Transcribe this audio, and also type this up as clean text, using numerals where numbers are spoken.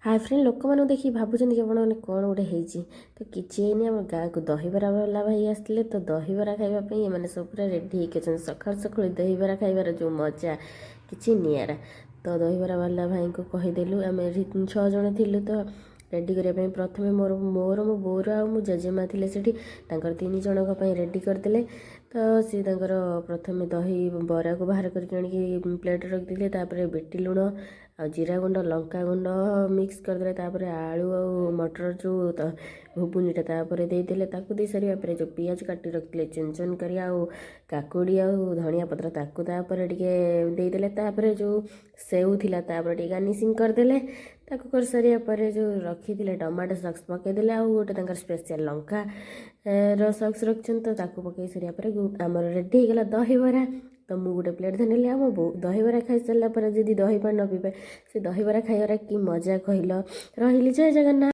Hi friend लोक मैंने देखिए भावुं कि आपने कौन गोटे होती तो किसी आम गाँव को दहीबरा वाला भाई आसते तो दहीबरा खावाई एम सब पूरा रेडी होकर सका सका दहीबरा खाइबार जो मजा किसी निरा तो दहीबरा वाला भाई को कहीदेलु आम 6 जन थिलु तो रेडी करने प्रथम मोर मोर मो बोर आ जेजेमा थे से 3 जन रेडी करदे तो सी प्रथम दही बरा को बाहर करके प्लेट रखिदे तापर बेटी लुण आ जीरा गुंड लंका गुंड मिक्स करदे तापर आलू आ मटर जो घुगुनीटा तापर देदेले ताकू दे सारी जो पियाज काटी रखिले चुन चुन कर काकुड़ी आ धनिया पत्र ताकू तापर टिके देदेले तापर जो सेव थिला तापर टिके गार्निशिंग करदेले ताकू कर सारिया पर जो रखिले टमाटो सॉस पकईदेले आ गोटे स्पेशल लंका सॉस रखिछन तो ताकू पकई सारिया पर आमर रेडी होगला दहीबरा तो मुझे गोटे प्लेट धरनेली आम बो दहीबरा खाई सारा पर जब दही पानी न पीबे से दहीबरा खाइबार कि मजा कहल रही जय जगन्नाथ।